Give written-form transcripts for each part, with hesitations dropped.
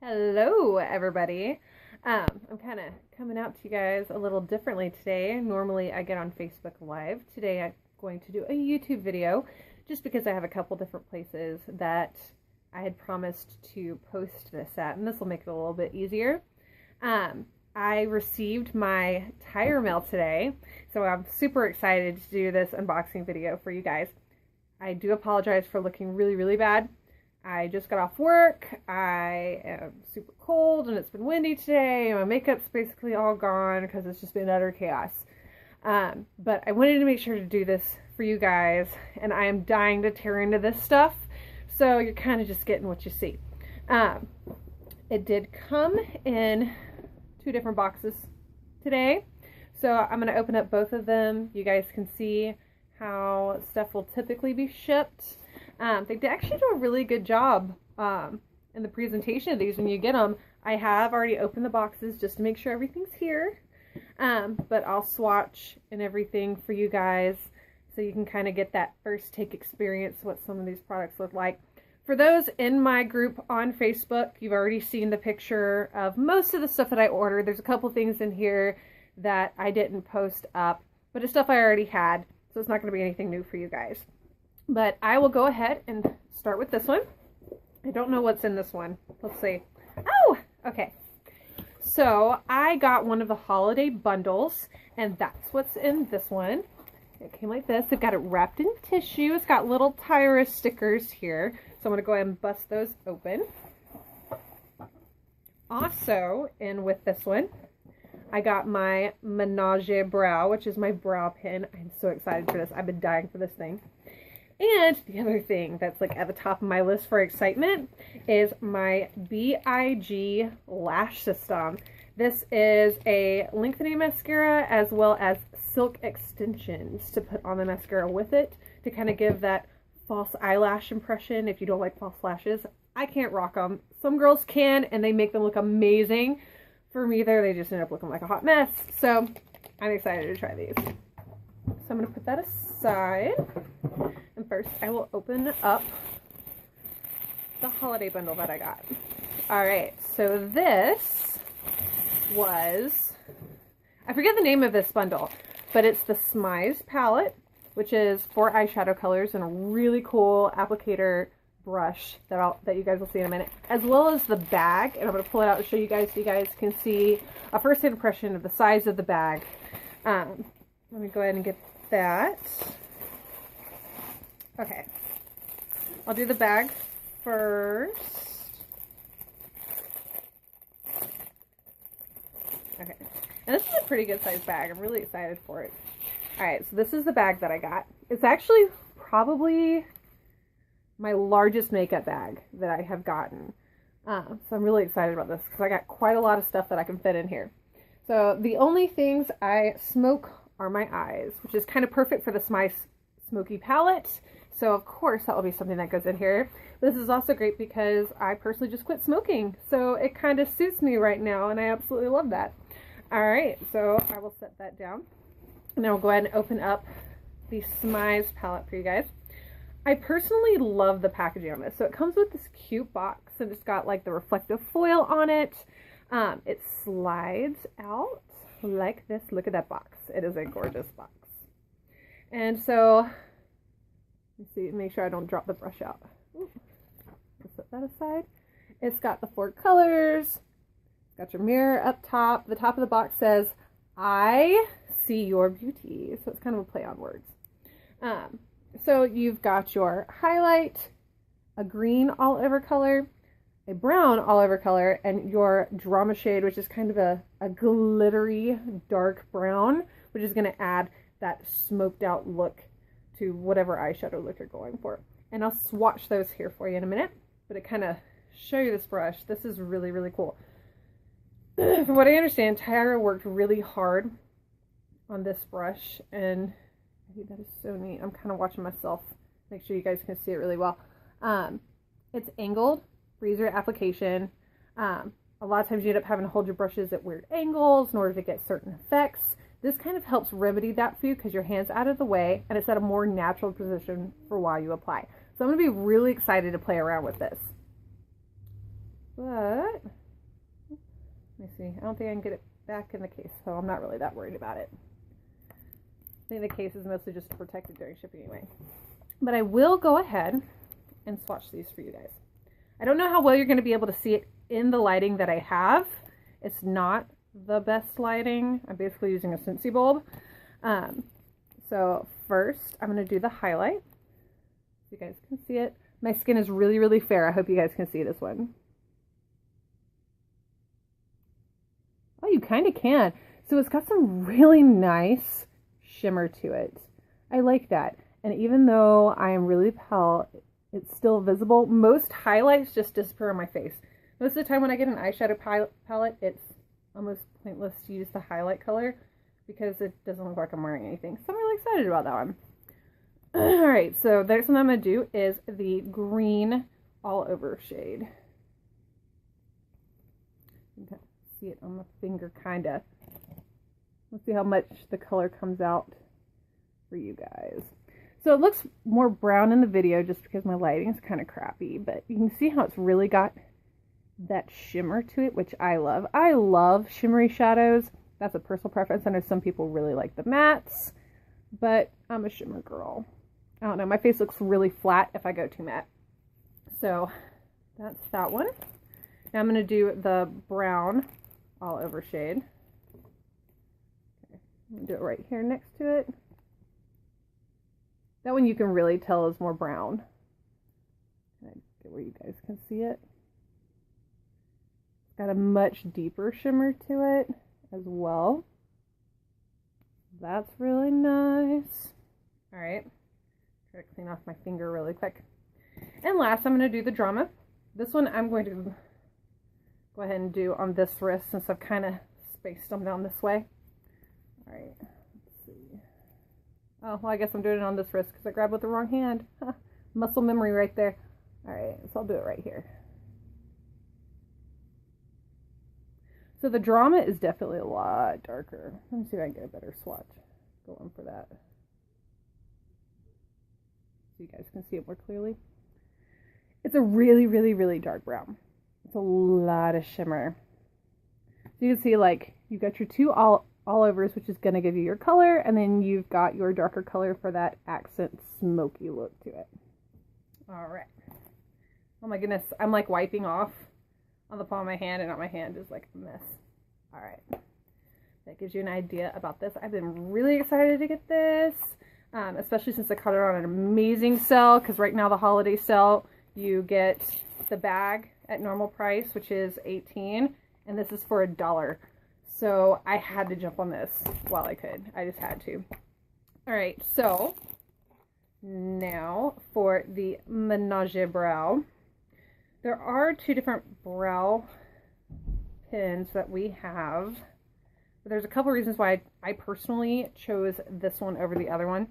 Hello, everybody. I'm kind of coming out to you guys a little differently today. Normally, I get on Facebook Live. Today, I'm going to do a YouTube video just because I have a couple different places that I had promised to post this at, and this will make it a little bit easier. I received my Tyra Mail today, so I'm super excited to do this unboxing video for you guys. I do apologize for looking really bad. I just got off work, I am super cold, and it's been windy today, and my makeup's basically all gone because it's just been utter chaos. But I wanted to make sure to do this for you guys, and I am dying to tear into this stuff, so you're kind of just getting what you see. It did come in 2 different boxes today, so I'm going to open up both of them. You guys can see how stuff will typically be shipped. They actually do a really good job in the presentation of these when you get them. I have already opened the boxes just to make sure everything's here, but I'll swatch and everything for you guys so you can kind of get that first take experience what some of these products look like. For those in my group on Facebook, you've already seen the picture of most of the stuff that I ordered. There's a couple things in here that I didn't post up, but it's stuff I already had, so it's not going to be anything new for you guys. But I will go ahead and start with this one. I don't know what's in this one. Let's see. Oh, okay. So I got one of the holiday bundles, and that's what's in this one. It came like this. They've got it wrapped in tissue. It's got little Tyra stickers here. So I'm going to go ahead and bust those open. Also, in with this one, I got my Menage Brow, which is my brow pin. I'm so excited for this. I've been dying for this thing. And the other thing that's like at the top of my list for excitement is my BIG Lash System. This is a lengthening mascara as well as silk extensions to put on the mascara with it to kind of give that false eyelash impression if you don't like false lashes. I can't rock them. Some girls can, and they make them look amazing. For me, they just end up looking like a hot mess. So I'm excited to try these. So I'm going to put that aside. And first, I will open up the holiday bundle that I got. Alright, so this was, I forget the name of this bundle, but it's the Smize palette, which is 4 eyeshadow colors and a really cool applicator brush that you guys will see in a minute, as well as the bag. And I'm going to pull it out and show you guys so you guys can see a first impression of the size of the bag. Let me go ahead and get that. Okay, I'll do the bag first. Okay, and this is a pretty good sized bag. I'm really excited for it. Alright, so this is the bag that I got. It's actually probably my largest makeup bag that I have gotten. So I'm really excited about this because I got quite a lot of stuff that I can fit in here. So the only things I smoke are my eyes, which is kind of perfect for the Smize Smoky palette. So of course that will be something that goes in here. This is also great because I personally just quit smoking, so it kind of suits me right now, and I absolutely love that. Alright, so I will set that down. And then we'll go ahead and open up the Smize palette for you guys. I personally love the packaging on this. So it comes with this cute box, and it's got like the reflective foil on it. It slides out like this. Look at that box. It is a gorgeous box. And so, let's see, make sure I don't drop the brush out. Ooh, set that aside. It's got the 4 colors. It's got your mirror up top. The top of the box says, "I see your beauty." So it's kind of a play on words. So you've got your highlight, a green all over color, a brown all over color, and your drama shade, which is kind of a glittery dark brown, which is going to add that smoked out look to whatever eyeshadow look you're going for. And I'll swatch those here for you in a minute, but to kind of show you this brush, this is really cool. From what I understand, Tyra worked really hard on this brush, and I think that is so neat. I'm kind of watching myself, make sure you guys can see it really well. It's angled freezer application. A lot of times you end up having to hold your brushes at weird angles in order to get certain effects. This kind of helps remedy that for you because your hand's out of the way and it's at a more natural position for while you apply. So I'm going to be really excited to play around with this. But see. I don't think I can get it back in the case, so I'm not really that worried about it. I think the case is mostly just protected during shipping anyway. But I will go ahead and swatch these for you guys. I don't know how well you're going to be able to see it in the lighting that I have. It's not the best lighting. I'm basically using a Scentsy bulb. So first, I'm going to do the highlight. So you guys can see it. My skin is really, really fair. I hope you guys can see this one. Oh, you kind of can. So it's got some really nice shimmer to it. I like that. And even though I am really pale, it's still visible. Most highlights just disappear on my face. Most of the time when I get an eyeshadow palette, it's almost pointless to use the highlight color because it doesn't look like I'm wearing anything. So I'm really excited about that one. Alright, so the next one I'm going to do is the green all over shade. You can see it on the finger, kind of. Let's see how much the color comes out for you guys. So it looks more brown in the video just because my lighting is kind of crappy, but you can see how it's really got that shimmer to it, which I love. I love shimmery shadows. That's a personal preference. I know some people really like the mattes, but I'm a shimmer girl. I don't know. My face looks really flat if I go too matte. So that's that one. Now I'm going to do the brown all over shade. Okay. I'm going to do it right here next to it. That one you can really tell is more brown. Can I get where you guys can see it? It's got a much deeper shimmer to it as well. That's really nice. All right. Try to clean off my finger really quick. And last, I'm going to do the drama. This one I'm going to go ahead and do on this wrist since I've kind of spaced them down this way. All right. Let's see. Oh, well, I guess I'm doing it on this wrist because I grabbed with the wrong hand. Muscle memory right there. All right, so I'll do it right here. So the drama is definitely a lot darker. Let me see if I can get a better swatch going for that, so you guys can see it more clearly. It's a really, really, really dark brown. It's a lot of shimmer. So you can see, like, you've got your two all overs, which is going to give you your color, and then you've got your darker color for that accent smoky look to it. All right. Oh my goodness, I'm like wiping off on the palm of my hand, and my hand is like a mess. All right. That gives you an idea about this. I've been really excited to get this, especially since I caught it on an amazing sale, because right now the holiday sale, you get the bag at normal price, which is $18, and this is for $1. So I had to jump on this while I could. I just had to. All right, so now for the Menage a Brow. There are two different brow pins that we have. But there's a couple reasons why I personally chose this one over the other one.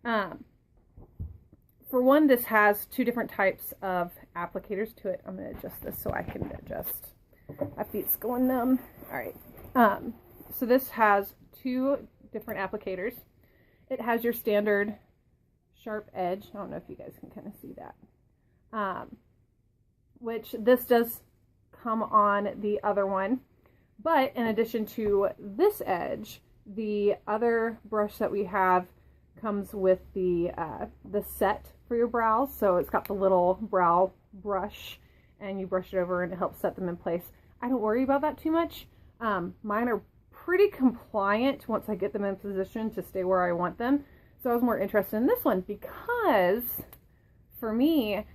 For one, this has two different types of applicators to it. I'm going to adjust this so I can adjust. My feet's going numb. All right. So this has two different applicators. It has your standard sharp edge. I don't know if you guys can kind of see that. Which this does come on the other one. But in addition to this edge, the other brush that we have comes with the set for your brows. So it's got the little brow brush, and you brush it over and it helps set them in place. I don't worry about that too much. Mine are pretty compliant once I get them in position to stay where I want them. So I was more interested in this one because for me,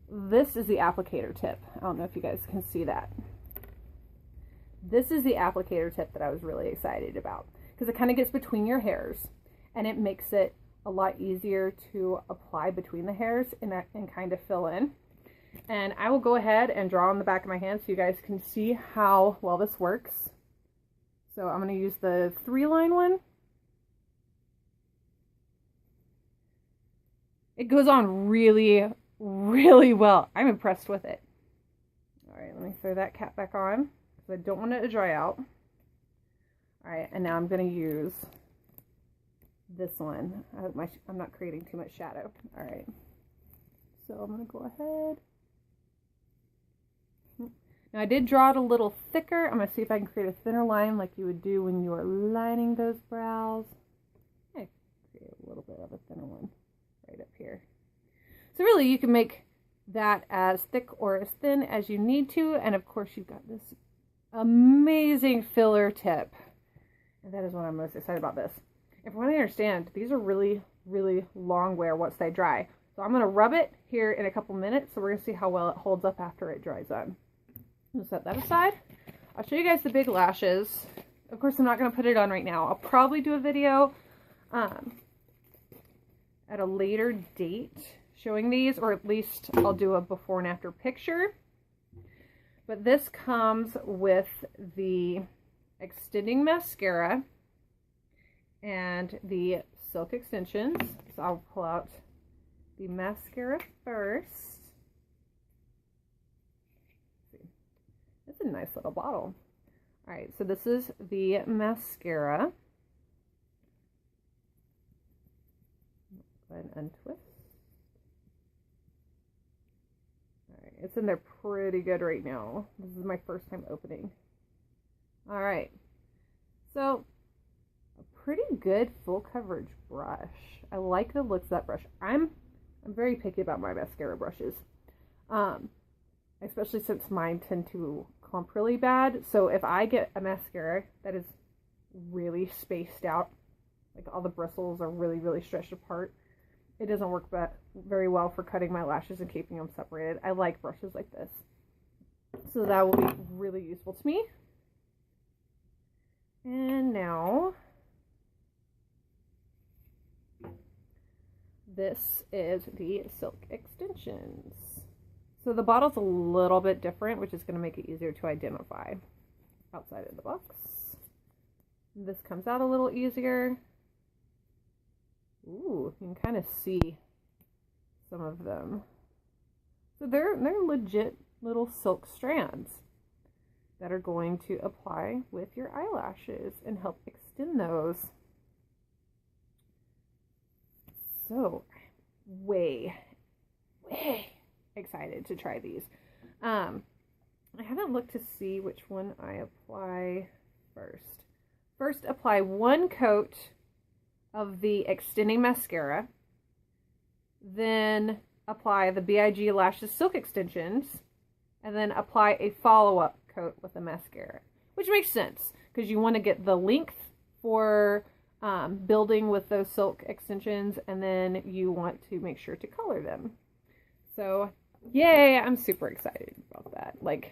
this is the applicator tip. I don't know if you guys can see that. This is the applicator tip that I was really excited about because it kind of gets between your hairs and it makes it a lot easier to apply between the hairs and kind of fill in. And I will go ahead and draw on the back of my hand so you guys can see how well this works. So I'm going to use the 3-line one. It goes on really, really well. I'm impressed with it. All right, let me throw that cap back on because I don't want it to dry out. All right, and now I'm going to use this one. I hope I'm not creating too much shadow. All right, so I'm going to go ahead. Now I did draw it a little thicker. I'm going to see if I can create a thinner line like you would do when you are lining those brows. I create a little bit of a thinner one right up here. So really you can make that as thick or as thin as you need to. And of course you've got this amazing filler tip. And that is what I'm most excited about this. And from what I understand, these are really, really long wear once they dry. So I'm going to rub it here in a couple minutes. So we're going to see how well it holds up after it dries on. I'm going to set that aside. I'll show you guys the big lashes. Of course, I'm not going to put it on right now. I'll probably do a video at a later date showing these, or at least I'll do a before and after picture. But this comes with the extending mascara and the silk extensions. So I'll pull out the mascara first. It's a nice little bottle. Alright, so this is the mascara. Go ahead and untwist. Alright, it's in there pretty good right now. This is my first time opening. Alright, so a pretty good full coverage brush. I like the looks of that brush. I'm very picky about my mascara brushes. Especially since mine tend to clump really bad. So if I get a mascara that is really spaced out, like all the bristles are really, really stretched apart, it doesn't work very well for cutting my lashes and keeping them separated. I like brushes like this. So that will be really useful to me. And now, this is the silk extensions. So the bottle's a little bit different, which is going to make it easier to identify outside of the box. This comes out a little easier. Ooh, you can kind of see some of them. So they're legit little silk strands that are going to apply with your eyelashes and help extend those. So, way excited to try these. I haven't looked to see which one I apply first. First, apply one coat of the extending mascara. Then apply the BIG Lashes Silk Extensions. And then apply a follow-up coat with the mascara. Which makes sense, because you want to get the length for building with those silk extensions, and then you want to make sure to color them. So, yay! I'm super excited about that. Like,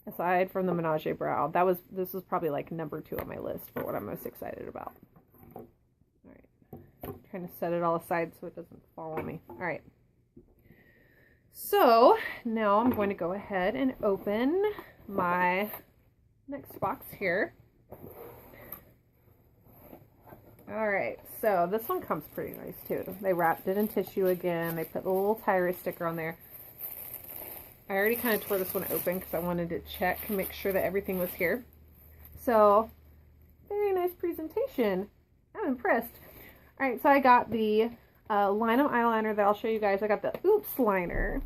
aside from the Menage a Brow, this was probably like number 2 on my list for what I'm most excited about. Alright. I'm trying to set it all aside so it doesn't fall on me. Alright. So, now I'm going to go ahead and open my next box here. Alright, so this one comes pretty nice too. They wrapped it in tissue again. They put the little Tyra sticker on there. I already kind of tore this one open because I wanted to check and make sure that everything was here. So, very nice presentation. I'm impressed. Alright, so I got the Lino eyeliner that I'll show you guys. I got the Oops liner.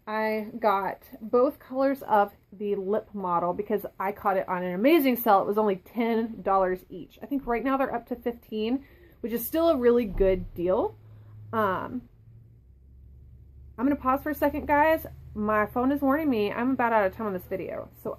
I got both colors of the lip model because I caught it on an amazing sale. It was only $10 each. I think right now they're up to $15, which is still a really good deal. I'm going to pause for a second, guys. My phone is warning me I'm about out of time on this video. So